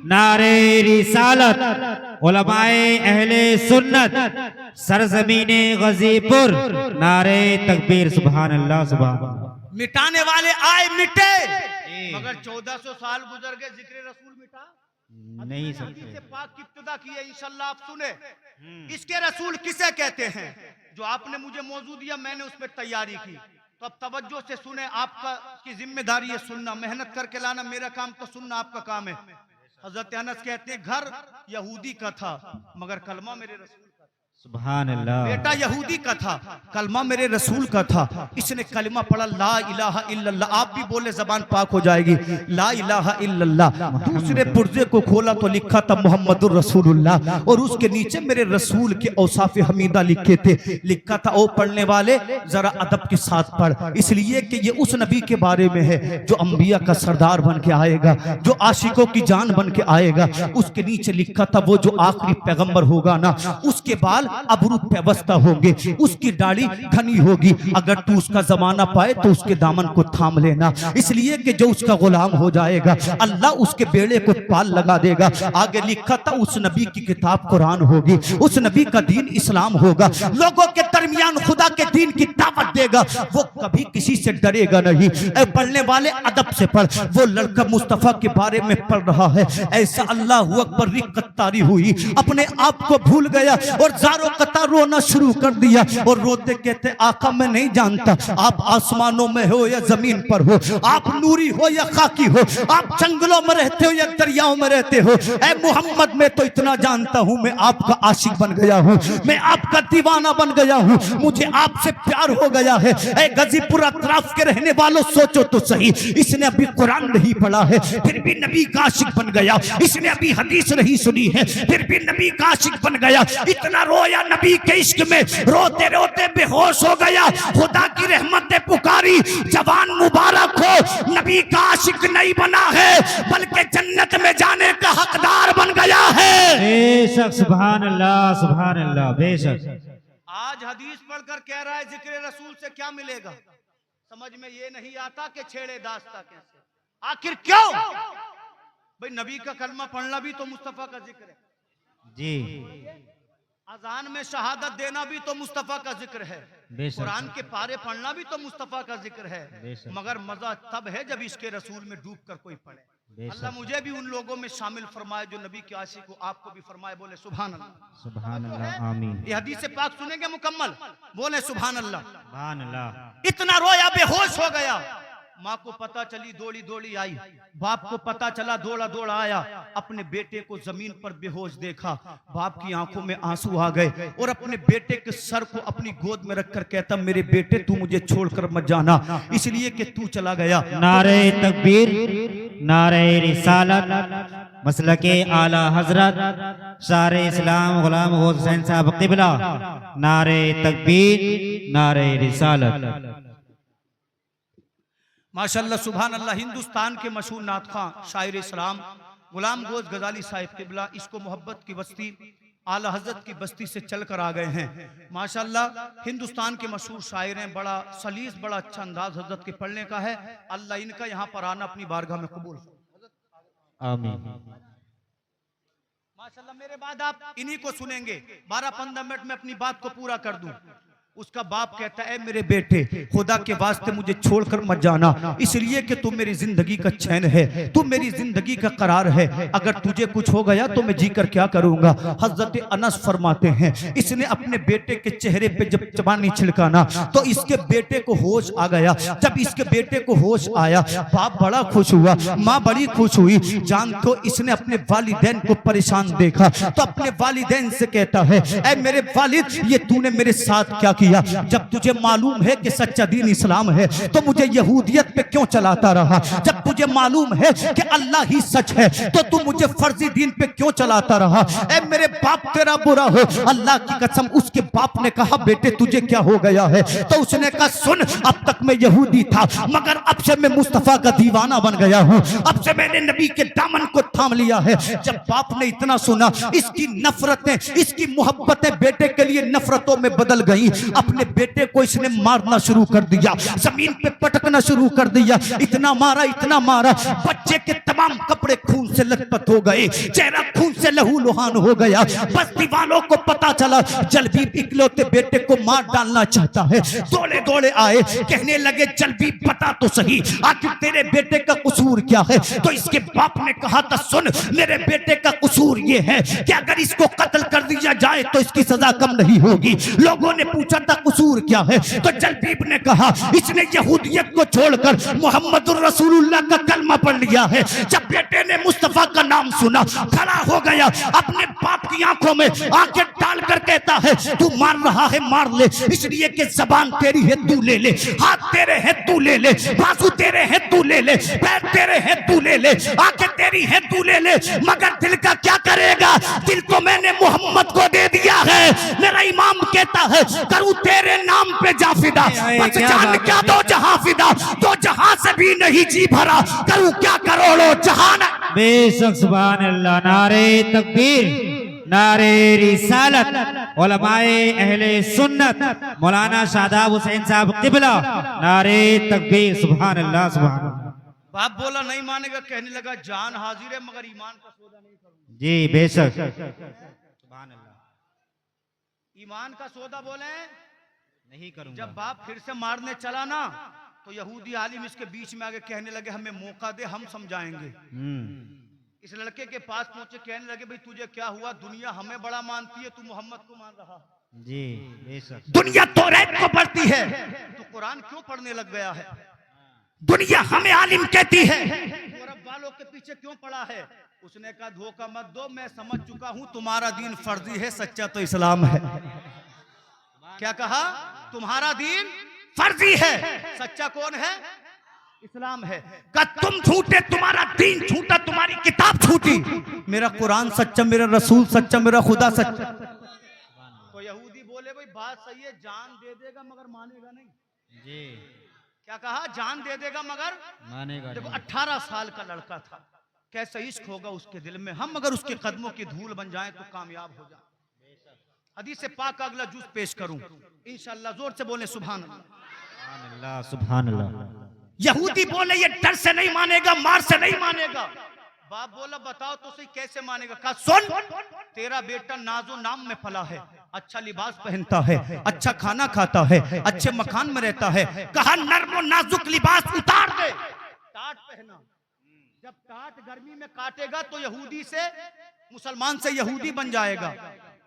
नारे रिसालत, उलमाए अहले सुन्नत, सरजमीने गजीपुर, नारे तकबीर, सुभान अल्लाह सुभान अल्लाह। मिटाने वाले आए मिटे, मगर 1400 साल गुजर गए, जिक्र रसूल मिटा नहीं से सकते। पाक की इब्तिदा की है, इंशाल्लाह आप सुने। इसके रसूल किसे कहते हैं? जो आपने मुझे मौजू दिया, मैंने उस पर तैयारी की, तो अब तवज्जो से सुने। आपका की जिम्मेदारी है सुनना, मेहनत करके लाना, मेरा काम तो सुनना, आपका काम है। हजरत अनस कहते हैं घर यहूदी का था मगर कलमा मेरे रसूल का था। सुभान अल्लाह। बेटा यहूदी का था, कलमा मेरे रसूल का था। इसने कलमा पढ़ा ला इलाहा इल्लल्लाह। आप भी बोले जबान पाक हो जाएगी, ला इलाहा इल्लल्लाह। दूसरे पुर्जे को खोला तो लिखा था मोहम्मदुर रसूलुल्लाह, और उसके नीचे मेरे रसूल के औसाफ हमीदा लिखे थे। लिखा था ओ पढ़ने वाले जरा अदब के साथ पढ़, इसलिए कि ये उस नबी के बारे में है जो अंबिया का सरदार बन के आएगा, जो आशिकों की जान बन के आएगा। उसके नीचे लिखा था वो जो आखिरी पैगंबर होगा ना, उसके बाल अबरू पेवस्ता होंगे, उसकी दाढ़ी घनी होगी। अगर तू उसका जमाना पाए तो उसके दामन को थाम लेना, इसलिए कि जो उसका गुलाम हो जाएगा अल्लाह उसके बेड़े को पाल लगा देगा। आगे लिखा था उस नबी की किताब कुरान होगी, उस नबी का दीन इस्लाम होगा, लोगों के दरमियान खुदा के दीन की दावत देगा, वो कभी किसी से डरेगा नहीं। पढ़ने वाले अदब से पढ़। वो लड़का मुस्तफा के बारे में पढ़ रहा है, ऐसा अल्लाह अकबर रिक्कत तारी हुई, अपने आप को भूल गया और जारो कतार रोना शुरू कर दिया। और रोते कहते आका मैं नहीं जानता आप आसमानों में हो या जमीन पर हो, आप नूरी हो या खाकी हो, आप जंगलों में रहते हो या दरियाओं में रहते हो। ऐ मोहम्मद मैं तो इतना जानता हूँ, मैं आपका आशिक बन गया हूँ, मैं आपका दीवाना बन गया हूँ, मुझे आपसे प्यार हो गया है। ऐ गाजीपुर अतराफ के रहने वालों सोचो तो सही, इसने अभी कुरान नहीं पढ़ा है फिर भी नबी का आशिक बन गया, इसने अभी हदीस नहीं सुनी है फिर भी नबी का आशिक बन गया। इतना रोया नबी के इश्क में, रोते रोते बेहोश हो गया। खुदा की रहमतें पुकारी, जवान मुबारक हो, नबी का आशिक नहीं बना है बल्कि जन्नत में जाने का हकदार बन गया है। बेशक सुभान अल्लाह सुभान अल्लाह। बेशक आज हदीस पढ़कर कह रहा है जिक्र रसूल से क्या मिलेगा, समझ में ये नहीं आता कि छेड़े दास्ता कैसे, आखिर क्यों? भाई नबी का कलमा पढ़ना भी तो मुस्तफा का जिक्र है जी, अजान में शहादत देना भी तो मुस्तफा का जिक्र है, कुरान के पारे पढ़ना भी तो मुस्तफा का जिक्र है। मगर मजा तब है जब इसके रसूल में डूब कर कोई पढ़े। अल्लाह मुझे भी उन लोगों में शामिल फरमाए जो नबी के आशिक को, आपको भी फरमाए। बोले सुभान अल्लाह सुभान अल्लाह आमीन। ये हदीस पाक सुनेंगे मुकम्मल, बोले सुभान अल्लाह सुभान अल्लाह। इतना रोया बेहोश हो गया। माँ को पता चली, दौड़ी दौड़ी आई। बाप को पता चला, दौड़ा दौड़ा आया। अपने बेटे को जमीन पर बेहोश देखा। बाप की आंखों में आंसू आ गए और अपने बेटे के सर को अपनी गोद में रखकर कहता, मेरे बेटे तू मुझे छोड़कर मत जाना, इसलिए कि तू चला गया। नारे तकबीर, नारे रिसालत, मसलके आला हजरत सारे इस्लाम गुलाम हुसैन साहब क़िबला। नारे तकबीर, नारे रिसालत। माशाअल्लाह सुभान अल्लाह। हिंदुस्तान के मशहूर नात खां शायर इस्लाम गुलाम गोश गजाली साहिब क़िबला इसको मोहब्बत की बस्ती आला हजरत की बस्ती से चल कर आ गए हैं। माशाअल्लाह हिंदुस्तान के मशहूर शायर हैं। बड़ा सलीस, बड़ा अच्छा अंदाज हजरत के पढ़ने का है। अल्लाह इनका यहाँ पर आना अपनी बारगाह में कबूल। आमीन। माशाअल्लाह मेरे बाद आप इन्हीं को सुनेंगे। 12-15 मिनट में अपनी बात को पूरा कर दूं। उसका बाप कहता है, मेरे बेटे खुदा के वास्ते मुझे छोड़कर मत जाना, इसलिए कि तू मेरी जिंदगी का चैन है, तू मेरी जिंदगी का करार है। अगर तुझे कुछ हो गया तो मैं जीकर क्या करूंगा। हजरत अनस फरमाते हैं, इसने अपने बेटे के चेहरे पे जब जबानी छिड़काना तो इसके बेटे को होश आ गया। जब इसके बेटे को होश आया, बाप बड़ा खुश हुआ, माँ बड़ी खुश हुई। जान तो इसने अपने वालिदैन को परेशान देखा तो अपने वालिदैन से कहता है, ऐ मेरे वालिद, ये तूने मेरे साथ क्या किया? जब तुझे मालूम है कि सच्चा दीन इस्लाम है तो मुझे यहूदियत पे क्यों चलाता रहा? जब तुझे मालूम है कि अल्लाह ही सच है तो तू मुझे फर्जी दीन पे क्यों चलाता रहा? ऐ मेरे बाप तेरा बुरा हो। अल्लाह की कसम, उसके बाप ने कहा, बेटे तुझे क्या हो गया है? तो उसने कहा, सुन, अब तक मैं यहूदी था मगर अब से मैं मुस्तफा का दीवाना बन गया हूँ, अब से मैंने नबी के दामन को थाम लिया है। जब बाप ने इतना सुना, इसकी नफरतें, इसकी मोहब्बतें बेटे के लिए नफरतों में बदल गई। अपने बेटे को इसने मारना शुरू कर दिया, जमीन पे पटकना शुरू कर दिया। इतना मारा, इतना मारा, बच्चे के तमाम कपड़े खून से लथपथ हो गए, चेहरा खून से लहूलुहान हो गया। बस्ती वालों को पता चला जलबीब इकलौते बेटे को मार डालना चाहता है। दौड़े दौड़े आए, कहने लगे, जलबीब बता तो सही, आखिर तेरे बेटे का कसूर क्या है? तो इसके बाप ने कहा था, सुन, मेरे बेटे का कसूर ये है कि अगर इसको कत्ल कर दिया जाए तो इसकी सजा कम नहीं होगी। लोगों ने पूछा था, कसूर क्या है? तो जलबीब ने कहा, इसने यहूदियत को छोड़कर मोहम्मदुर रसूलुल्लाह का कलमा पढ़ लिया है। जब बेटे ने मुस्तफा का नाम सुना, खड़ा हो गया, अपने बाप की आंखों में आंखें डालकर कहता है, तू मार रहा है, मार ले, इसलिए कि जबान तेरी है, तू ले ले, हाथ तेरे है, तू ले ले, बाजू तेरे है, तू ले ले, पैर तेरे है, तू ले ले, आंखें तेरी है, तू ले ले, मगर दिल का क्या करेगा? दिल तो मैंने मोहम्मद को दे दिया है। मेरा इमाम कहता है, करूं तेरे नाम पे जाफिदा, बस जान क्या दो जहां फिदा, दो जहां से भी नहीं जी भरा, करूं क्या करोड़ों जहान। बेशक सुभान अल्लाह। नारे तकबीर, नारे रिसालत, उलमाए अहले सुन्नत मौलाना शादाब हुसैन साहब क़िबला। नारे तकबीर, सुभान अल्लाह, सुभान अल्लाह। बाप बोला नहीं मानेगा, कहने लगा, जान हाजिर है मगर ईमान का सौदा नहीं करूंगा। जी बेशक, सुभान अल्लाह। ईमान का सौदा बोले नहीं करूंगा। जब बाप फिर से मारने चला ना तो यहूदी आलिम इसके बीच में आगे कहने लगे, हमें मौका दे, हम समझाएंगे। इस लड़के के पास पहुंचे, कहने लगे, भाई तुझे क्या हुआ? दुनिया हमें बड़ा मानती है, तू मोहम्मद को मान रहा। जी बेशक। दुनिया तौरात को पढ़ती है, तो कुरान क्यों पढ़ने लग गया है? दुनिया हमें आलिम कहती है, अरब वालों के पीछे क्यों पड़ा है? उसने कहा, धोखा मत दो, मैं समझ चुका हूं तुम्हारा दीन फर्जी है, सच्चा तो इस्लाम है। क्या कहा? तुम्हारा दीन फर्जी है, सच्चा कौन है? इस्लाम है। का तुम झूठे, तुम्हारा दीन झूठा, तुम्हारी किताब झूठी, मेरा कुरान सच्चा, मेरा रसूल सच्चा, मेरा खुदा सच्चा। तो यहूदी बोले, भाई बात सही है, जान दे देगा मगर मानेगा नहीं। जी क्या कहा? जान दे देगा मगर मानेगा। देखो 18 साल का लड़का था, कैसा इश्क होगा उसके दिल में। हम अगर उसके कदमों की धूल बन जाएं तो कामयाब हो जाए। हदीस से पाक का अगला जुज पेश करूं इंशाअल्लाह। जोर से बोले सुभान अल्लाह, सुभान अल्लाह। यहूदी बोले, ये डर से नहीं मानेगा, मार से नहीं मानेगा। बाप बोला, बताओ तो सही कैसे मानेगा? कहा, सुन, तेरा बेटा नाजो नाम में पला है, अच्छा लिबास पहनता है, अच्छा खाना खाता है, अच्छे मकान में रहता है। कहा, नर्म और नाजुक लिबास उतार दे, टाट पहना। जब टाट गर्मी में काटेगा तो यहूदी से, मुसलमान से यहूदी बन जाएगा।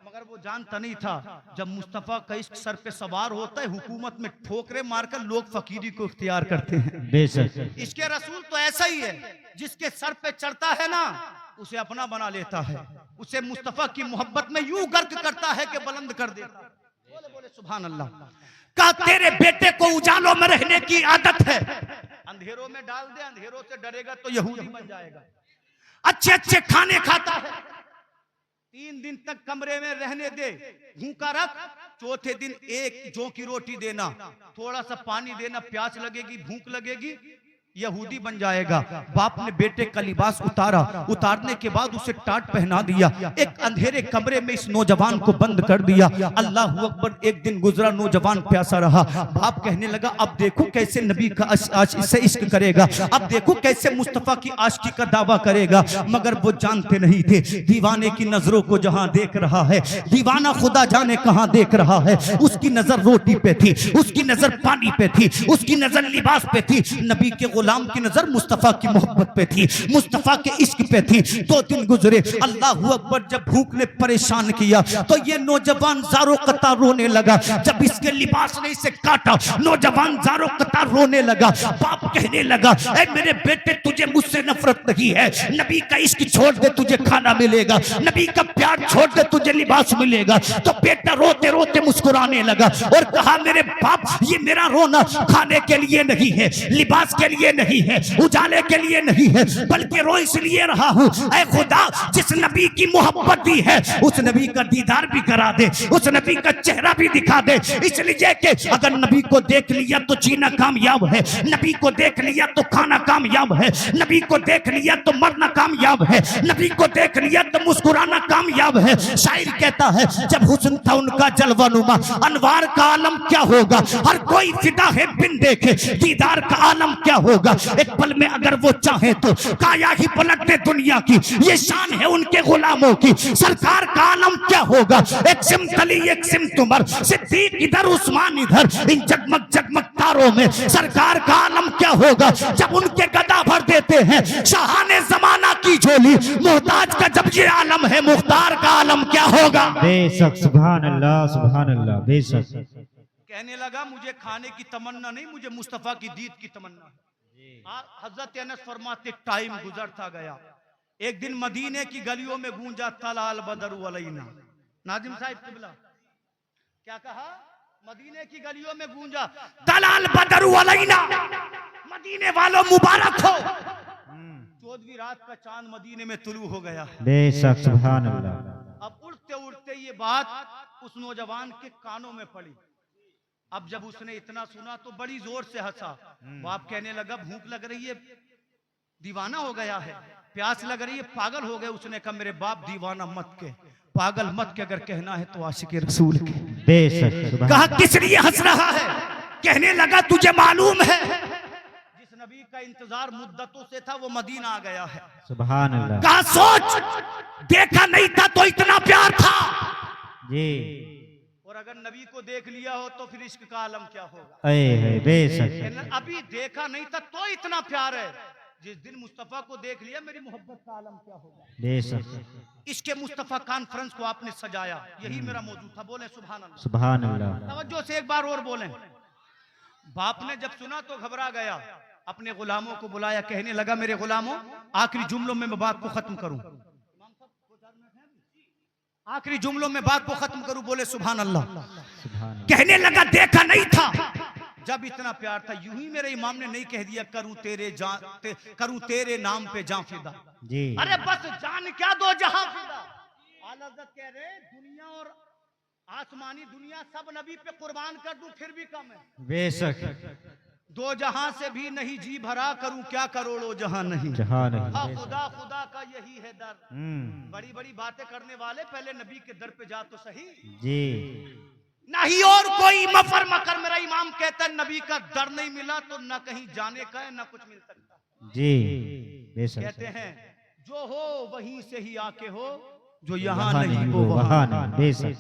मगर वो जानता नहीं था जब मुस्तफा का इश्क सर पे सवार होता है हुकूमत में ठोकरे मारकर लोग फकीरी को इख्तियार करते हैं। बेशक इसके रसूल तो ऐसा ही है, जिसके सर पे चढ़ता है ना उसे अपना बना लेता है, उसे मुस्तफा की मोहब्बत में यूं गर्क करता है कि बुलंद कर देता है। बोले बोले सुभान अल्लाह। कहा तेरे बेटे को उजालों में रहने की आदत है, अंधेरों में डाल दे, अंधेरों से डरेगा तो यहूदी बन जाएगा। अच्छे अच्छे खाने खाता है, 3 दिन तक कमरे में रहने दे, भूखा रख, चौथे दिन एक जौ की रोटी देना, थोड़ा सा पानी देना, प्यास लगेगी, भूख लगेगी, यहूदी बन जाएगा। बाप ने बेटे का लिबास उतारा, उतारने के बाद उसे टाट पहना दिया, एक अंधेरे कमरे में इस नौजवान को बंद कर दिया। अल्लाह अकबर। एक दिन गुजरा, नौजवान प्यासा रहा। बाप कहने लगा अब देखो कैसे नबी का से इश्क करेगा, अब देखो कैसे मुस्तफा की आशिकी का दावा करेगा। मगर वो जानते नहीं थे दीवाने की नजरों को जहां देख रहा है, दीवाना खुदा जाने कहां देख रहा है। उसकी नजर रोटी पे थी, उसकी नजर पानी पे थी, उसकी नजर लिबास पे थी। नबी के गुलाम की नजर मुस्तफा की मोहब्बत पे थी, मुस्तफा के इश्क पे थी। 2 दिन गुजरे, अल्लाह अकबर। जब भूख ने परेशान किया तो ये नौजवान ज़ारो कतार रोने लगा। जब इसके लिबास ने इसे काटा, नौजवान ज़ारो कतार रोने लगा। बाप कहने लगा ऐ मेरे बेटे तुझे मुझसे नफरत नहीं है, नबी का इश्क छोड़ दे तुझे खाना मिलेगा, नबी का प्यार छोड़ दे तुझे लिबास मिलेगा। तो बेटा रोते रोते मुस्कुराने लगा और कहा मेरे बाप ये मेरा रोना खाने के लिए नहीं है, लिबास के लिए नहीं है, उजाले के लिए नहीं है, बल्कि रो इसलिए रहा हूं ऐ खुदा जिस नबी की मोहब्बत दी है उस नबी का दीदार भी करा दे, उस नबी का चेहरा भी दिखा दे। इसलिए कि अगर नबी को देख लिया तो जीना कामयाब है, नबी को देख लिया तो खाना कामयाब है, नबी को देख लिया तो मरना कामयाब है, नबी को देख लिया तो मुस्कुराना कामयाब है। शायर कहता है जब हुस्न था उनका जलवानुमा, अनवार का आलम क्या होगा, हर कोई फिदा है बिन देखे, दीदार का आलम क्या होगा। एक पल में अगर वो चाहे तो काया ही पलट दे दुनिया की, ये शान है उनके गुलामों की। सरकार का आलम क्या होगा, एक सिमत अली एक सिमत उमर, सिद्दीक इधर उस्मान इधर, इन जगमग जगमग तारों में सरकार का आलम क्या होगा। जब उनके गदा भर देते हैं शाहाने जमाना की झोली, मोहताज का जब ये आलम है मुख्तार का आलम क्या होगा। बेशक सुभान अल्लाह सुभान अल्लाह। बेशक कहने लगा मुझे खाने की तमन्ना नहीं, मुझे मुस्तफा की दीद की तमन्ना है। हजरत अनस फरमाते टाइम गुजरता गया, एक दिन मदीने की गलियों में गूंजा तलाल बदरु अलैना। नाजिम साहिब किबला क्या कहा, मदीने की गलियों में गूंजा तलाल बदरु अलैना, मदीने वालों मुबारक हो, 14वीं रात का चांद मदीने में तुलू हो गया। बेशक सुभान अल्लाह। अब उड़ते उड़ते ये बात उस नौजवान के कानों में पड़ी। अब जब उसने इतना सुना तो बड़ी जोर से हंसा। बाप कहने लगा भूख लग रही है, दीवाना हो गया है, प्यास लग रही है, पागल हो गए। उसने कहा मेरे बाप दीवाना मत के, पागल मत के, अगर कहना है तो आशिक रसूल के। बेशक कहा किस लिए हंस रहा है। कहने लगा तुझे मालूम है जिस नबी का इंतजार मुद्दतों से था वो मदीना आ गया है। सुभान अल्लाह। कहा सोच देखा नहीं था तो इतना प्यार था जी, और अगर नबी को देख लिया हो तो फिर इश्क का आलम क्या होगा। बेशक अभी देखा नहीं था तो इतना प्यार है, जिस दिन मुस्तफा को देख लिया मेरी मोहब्बत का आलम क्या होगा। बेशक इसके मुस्तफा कॉन्फ्रेंस को आपने सजाया, यही मेरा मौजूद था। बोले सुभान अल्लाह। सुभान अल्लाह। तवज्जो से एक बार और बोलें। बाप ने जब सुना तो घबरा गया, अपने गुलामों को बुलाया, कहने लगा मेरे गुलामों आखिरी जुमलों में मैं बात को खत्म करूं, आखिरी जुमलों में बात को खत्म करूं। बोले सुभान अल्लाह। कहने लगा देखा नहीं था जब इतना प्यार था, यूं ही मेरे इमाम ने नहीं कह दिया करूं तेरे नाम पे जान फिदा जी। अरे बस जान क्या दो जहां फिदा। आला हज़रत कह रहे दुनिया और आसमानी दुनिया सब नबी पे कुर्बान कर दूं फिर भी कम है। बेशक 2 जहां से भी नहीं जी भरा, करूं क्या करोड़ों जहां नहीं। जहां नहीं। हाँ खुदा खुदा का यही है दर। बड़ी बड़ी बातें करने वाले पहले नबी के दर पे जा तो सही जी। नहीं और कोई मफर मकर। मेरा इमाम कहता है नबी का दर नहीं मिला तो न कहीं जाने का है न कुछ मिल सकता जी। बेशक कहते हैं जो हो वहीं से ही आके हो, जो यहाँ नहीं वो वहां नहीं। बेशक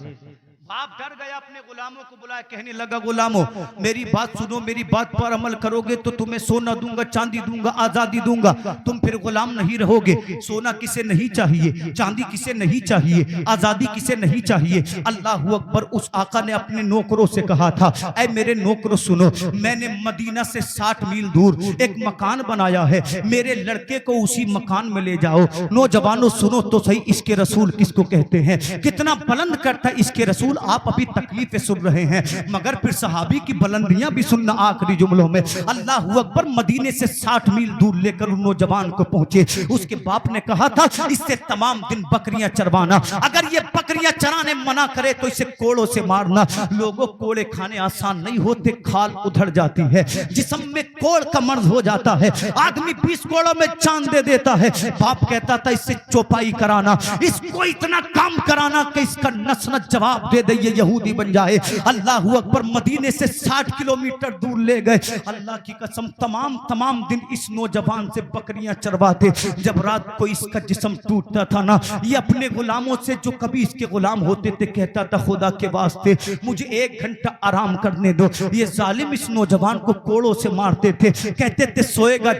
बाप डर गया, अपने गुलामों को बुलाया, कहने लगा गुलामों मेरी बात सुनो, मेरी बात पर अमल करोगे तो तुम्हें सोना दूंगा, चांदी दूंगा, आजादी दूंगा, तुम फिर गुलाम नहीं रहोगे। सोना किसे नहीं चाहिए, चांदी किसे नहीं चाहिए, आजादी किसे नहीं चाहिए। अल्लाह अकबर। उस आका ने अपने नौकरों से कहा था, ऐ मेरे नौकरों सुनो, मैंने मदीना से 60 मील दूर एक मकान बनाया है, मेरे लड़के को उसी मकान में ले जाओ। नौजवानों सुनो तो सही, इसके रसूल किसको कहते हैं, कितना बुलंद करता है इसके रसूल। आप अभी तकलीफें सुन रहे हैं, मगर फिर सहाबी की बुलंदियां भी सुनना आखिरी जुमलों में। अल्लाह अकबर। मदीने से 60 मील दूर लेकर उन नौजवान को पहुंचे। उसके बाप ने कहा था इससे तमाम दिन बकरियां चरवाना, अगर ये बकरियां चराने मना करे तो इसे कोड़ों से मारना। लोगों कोड़े खाने आसान नहीं होते, खाल उधड़ जाती है, जिस्म में कोड़ का मर्ज हो जाता है, आदमी 20 कोड़ों में चांद दे देता है। बाप कहता था इससे चौपाई कराना, इसको इतना काम कराना कि इसका नस न जवाब दे दे, ये यहूदी बन जाए। अल्लाह अकबर। मदीने से 60 किलोमीटर दूर ले गए। अल्लाह की कसम तमाम दिन इस नौजवान से बकरियां चरवाते। जब रात को इसका जिस्म टूटता था ना, ये अपने गुलामों से जो कभी इसके गुलाम होते थे कहता था खुदा के वास्ते मुझे 1 घंटा आराम करने दो। ये जालिम इस नौजवान को कोड़ों से मारते थे, कहते थे सोएगा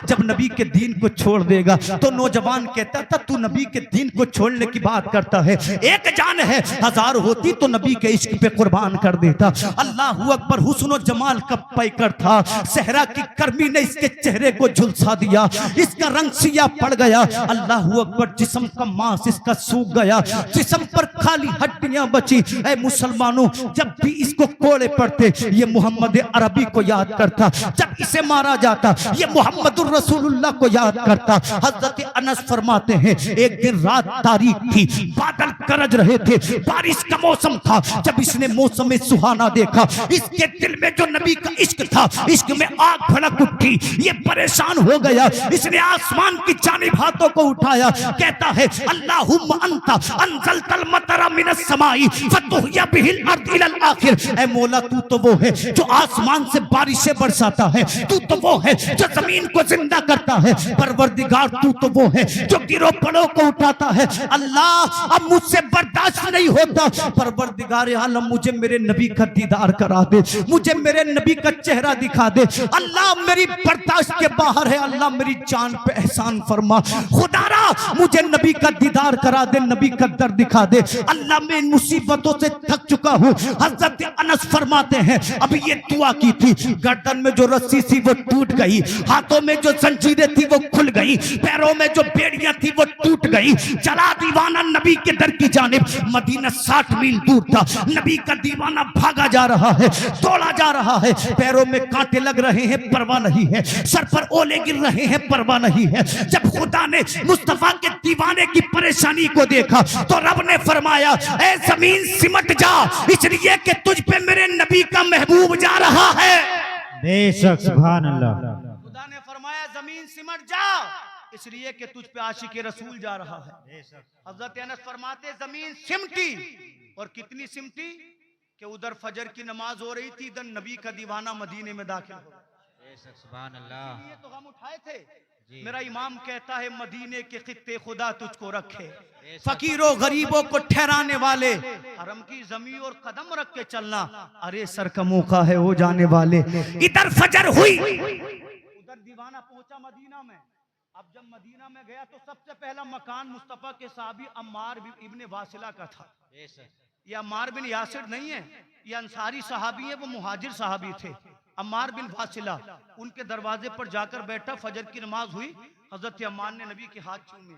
जब नबी के दीन को छोड़ देगा। तो नौजवान कहता था तू नबी के दीन को छोड़ने की बात करता है, एक जान है, 1000 होती तो नबी के इश्क पे कुर्बान कर देता। अल्लाह अकबर। हुस्न जमाल का पैकर था, सहरा की गर्मी ने इसके चेहरे को झुलसा दिया, इसका रंग सिया पड़ गया। अल्लाह अकबर। जिस्म का मांस इसका सूख गया, जिस्म पर खाली हड्डियां बची। ऐ मुसलमानों, जब भी इसको कोड़े पड़ते ये मोहम्मद अरबी को याद करता, जब इसे मारा जाता ये मोहम्मदुर रसूलुल्लाह को याद करता। हजरत अनस फरमाते हैं एक दिन रात तारीख थी, बादल गरज रहे थे, बारिश का मौसम था। जब इसने मौसम सुहाना देखा, इसके दिल में जो नबी का इश्क था, इश्क में आग भड़क उठी, ये परेशान हो गया। इसने आसमान की जानिब हाथों को उठाया, कहता है अल्लाहुम्मा अंता अंज़लतल मतरा मिनस समाई फतुहिया बिहिल अर्द इलल आखिर। ऐ मौला तू तो वो है जो आसमान से बारिशें बरसाता है, तू तो वो है जो जमीन को जिंदा करता है। परवरदिगार तू तो वो है जो गिरो पड़ों को उठाता है। अल्लाह अब मुझसे बर्दाश्त नहीं होता, परवरदिगार आलम मुझे मेरे नबी का दीदार करा दे, मुझे मेरे नबी का चेहरा दिखा दे। अल्लाह मेरी बर्दाश्त के बाहर है, अल्लाह मेरी जान पे एहसान फरमा। खुदारा मुझे नबी का दीदार करा दे, नबी का दर दिखा दे। अल्लाह मैं इन मुसीबतों से थक चुका हूँ। हजरत अनस फरमाते हैं अभी ये दुआ की थी, गर्दन में जो रस्सी थी वो टूट गई, हाथों में जो जंजीरें थी वो खुल गई, पैरों में जो बेड़ियां थी वो टूट गई। चला दीवाना नबी के दर की जानिब। मदीना 60 मील दूर था, नबी का दीवाना भागा जा रहा है, दौड़ा जा रहा है, पैरों में कांटे लग रहे हैं, परवाह नहीं है, सर पर ओले गिर रहे हैं, परवाह नहीं है। जब खुदा ने मुस्तफा के दीवाने की परेशानी को देखा तो रब ने फरमाया ऐ जमीन सिमट जा, इसलिए कि तुझ पे मेरे नबी का महबूब जा रहा है। बेशक सुभान अल्लाह। खुदा ने फरमाया जमीन सिमट जा, इसलिए कि तुझ पे आशिक रसूल जा रहा है। हजरत अनस फरमाते जमीन सिमटी, और कितनी सिमटी कि उधर फजर की नमाज हो रही थी, इधर नबी का दीवाना मदीने में दाखिल हो गया। सुभान अल्लाह। ये तो हम उठाए थे। मेरा इमाम कहता है मदीने के खित्ते खुदा तुझको रखे, फकीरों गरीबों को ठहराने वाले, हरम की जमीन और कदम रख के चलना, अरे सर का मौका है हो जाने वाले। इधर फजर हुई, उधर दीवाना पहुंचा मदीना में। अब जब मदीना में गया तो सबसे पहला मकान मुस्तफा के साहबी अम्मार इब्ने वासिला का था। ये अम्मार बिन यासिर नहीं है, ये अंसारी सहाबी है, वो मुहाजिर सहाबी थे। अम्मार बिन वासिला उनके दरवाजे पर जाकर बैठा, फजर की नमाज हुई, हजरत अम्मार ने नबी के हाथ चूमे।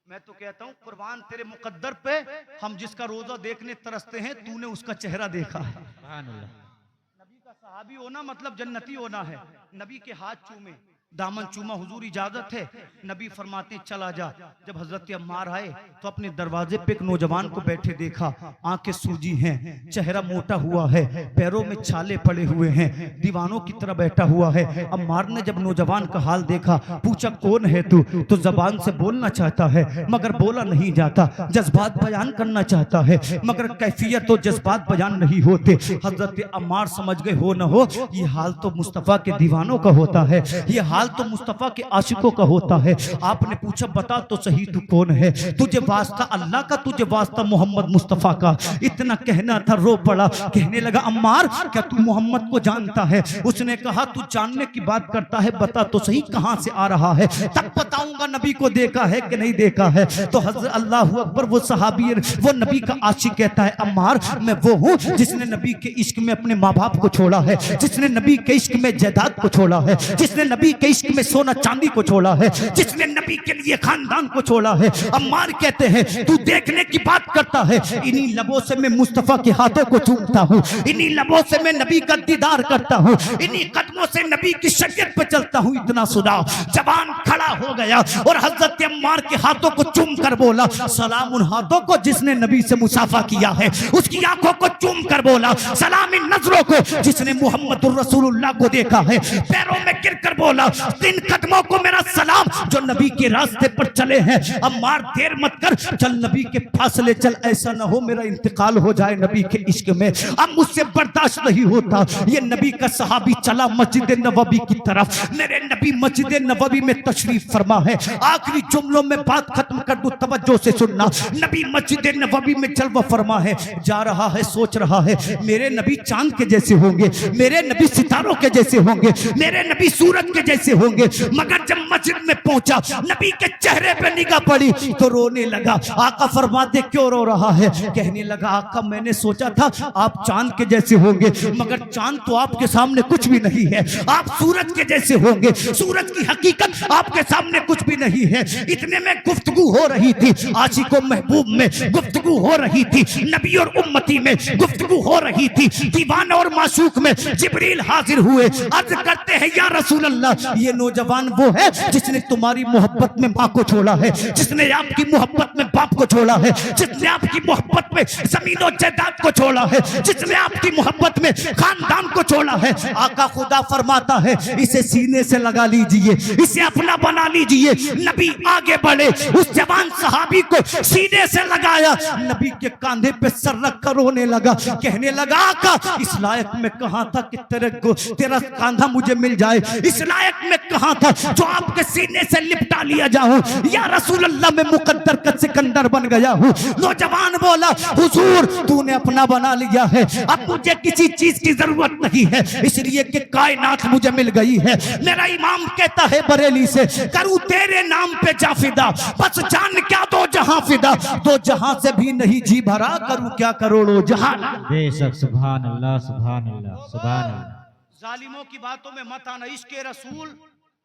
मैं तो कहता हूँ कुर्बान तेरे मुकद्दर पे हम जिसका रोजा देखने तरसते हैं, तूने उसका चेहरा देखा है। नबी का सहाबी होना मतलब जन्नती होना है। नबी के हाथ चूमे, दामन चूमा, हुजूर इजाजत है। नबी फरमाते चला जा। जब हजरत अम्मार आए तो अपने दरवाजे पे एक नौजवान को बैठे देखा, आंखें सूजी हैं, चेहरा मोटा हुआ है, पैरों में छाले पड़े हुए हैं, दीवानों की तरह बैठा हुआ है। अम्मार ने जब नौजवान का हाल देखा, पूछा कौन है तू? तो जबान से बोलना चाहता है मगर बोला नहीं जाता, जज्बात बयान करना चाहता है मगर कैफियत और जज्बात बयान नहीं होते। हजरत अम्मार समझ गए हो न हो ये हाल तो मुस्तफा के दीवानों का होता है, ये हाल हाल तो मुस्तफ़ा के आशिकों का होता है। आपने पूछा बता तो सही तू कौन है, तुझे वास्ता अल्लाह का, तुझे वास्ता मोहम्मद मुस्तफ़ा का। इतना कहना था, रो पड़ा। कहने लगा अम्मार क्या तू मोहम्मद को जानता है? उसने कहा तू जानने की बात करता है, बता तो सही कहां से आ रहा है, तब बताऊंगा नबी को देखा है कि नहीं देखा है। तो हज़रत अल्लाह अकबर, वो सहाबी, वो नबी का आशिक कहता है अम्मार मैं वो हूँ जिसने नबी के इश्क में अपने माँ बाप को छोड़ा है, जिसने नबी के इश्क में जायदाद को छोड़ा है, जिसने नबी के इश्क में सोना चांदी को छोड़ा है, जिसने नबी के लिए खानदान को छोड़ा है। अम्मार कहते हैं तू देखने की बात करता है, इन्हीं लबों से मैं मुस्तफ़ा के हाथों को चूमता हूँ, इन्हीं लबों से मैं नबी का दीदार करता हूँ, इन्हीं कदमों से नबी की शरीयत पे चलता हूँ। इतना सुना जवान खड़ा हो गया और हजरत अम्मार के हाथों को चूम कर बोला सलाम उन हाथों को जिसने नबी से मुसाफा किया है, उसकी आंखों को चूम कर बोला सलाम इन नजरों को जिसने मोहम्मद रसूलुल्लाह को देखा है, पैरों में गिर कर बोला इन कदमों को मेरा सलाम जो नबी के रास्ते पर चले हैं। अम्मार देर मत कर, चल नबी के फासले चल, ऐसा ना हो मेरा इंतकाल हो जाए नबी के इश्क में, अब मुझसे बर्दाश्त नहीं होता। ये नबी का सहाबी चला मस्जिद नबवी की तरफ। मेरे नबी मस्जिद नबवी में तशरीफ फरमा है। आखिरी जुमलों में बात खत्म कर दूं, तवज्जो से सुनना। नबी मस्जिद नबवी में जलवा फरमा है, जा रहा है, सोच रहा है मेरे नबी चांद के जैसे होंगे, मेरे नबी सितारों के जैसे होंगे, मेरे नबी सूरज के जैसे होंगे। मगर जब मस्जिद में पहुंचा, नबी के चेहरे पे निगाह पड़ी तो रोने लगा। आका फरमाते क्यों रो रहा है? कहने लगा आका मैंने सोचा था आप चांद के जैसे होंगे, मगर चांद तो आपके सामने कुछ भी नहीं है, आप सूरज के जैसे होंगे, सूरज की हकीकत आपके सामने कुछ भी नहीं है। इतने में गुफ्तगू हो रही थी, आशिको महबूब में गुफ्तगू हो रही थी, नबी और उम्मती में गुफ्तगू हो रही थी, दीवाना और माशूक में जिब्रील हाजिर हुए। अर्ज करते हैं या रसूल अल्लाह ये नौजवान वो है जिसने तुम्हारी मोहब्बत में माँ को छोड़ा है, जिसने आपकी मोहब्बत में बाप को छोड़ा है, जिसने आपकी मोहब्बत में जमीन और जायदाद को छोड़ा है, जिसने आपकी मोहब्बत में खानदान को छोड़ा है। आका खुदा फरमाता है इसे सीने से लगा लीजिए, इसे अपना बना लीजिए। नबी आगे बढ़े, उस जवान सहाबी को सीने से लगाया, नबी के कांधे पे सर रख कर रोने लगा। कहने लगा आका इस लायक में कहां था कि तेरा कांधा मुझे मिल जाए, इस लायक में कहां था जो आपके सीने से लिपटा लिया जाऊं। या रसूल अल्लाह मैं मुकद्दर का सिकंदर बन गया हूं। नौजवान बोला हुजूर तूने अपना बना लिया है, अब मुझे किसी चीज की जरूरत नहीं है, इसलिए कि कायनात मुझे मिल गई है। मेरा इमाम कहता है बरेली से करूं तेरे नाम पे जाफिदा, बस जान क्या दो जहां फिदा, दो जहां से भी नहीं जी भरा, करूं क्या करोड़ों जहां। बेशक सुभान अल्लाह सुभान अल्लाह सुभान अल्लाह। जालिमों की बातों में मत आना, इसके रसूल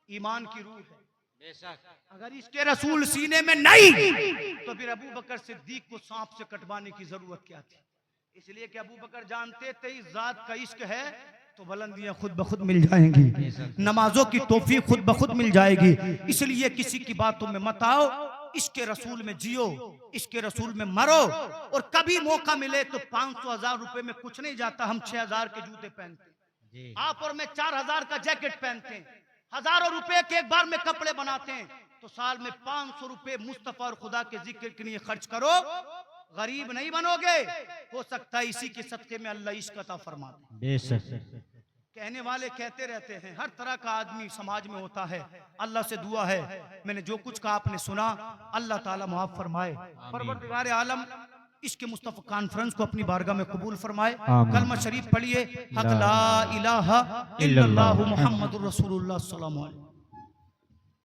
ईमान की रूह है। अगर इसके रसूल सीने में नहीं तो फिर अबू बकर सिद्दीक को सांप से कटवाने की जरूरत क्या थी? इसलिए कि अबू बकर जानते थे इस जात का इश्क है तो बुलंदियां खुद ब खुद मिल जाएंगी, नमाजों की तौफीक खुद ब खुद मिल जाएगी। इसलिए किसी की बातों में मत आओ, इसके रसूल में जियो, इसके रसूल में मरो। और कभी मौका मिले तो 500,000 रुपए में कुछ नहीं जाता, हम 6,000 के जूते पहनते, आप और मैं 4,000 का जैकेट पहनते हैं, हजारों रुपए के एक बार में कपड़े बनाते हैं, तो साल में 500 रुपए मुस्तफा और खुदा के जिक्र के लिए खर्च करो, गरीब नहीं बनोगे। हो सकता है इसी के सदके में अल्लाह इश्क अता फरमा दे। बेशक कहने वाले कहते रहते हैं, हर तरह का आदमी समाज में होता है। अल्लाह से दुआ है मैंने जो कुछ कहा आपने सुना, अल्लाह ताला माफ फरमाए। परवरदिगार आलम इसके मुस्तफा कॉन्फ्रेंस को अपनी बारगाह में कबूल फरमाए। कलमा शरीफ पढ़िए, हक ला इलाहा इल्लल्लाहु मुहम्मदुर रसूलुल्लाह सल्लल्लाहु अलैहि वसल्लम।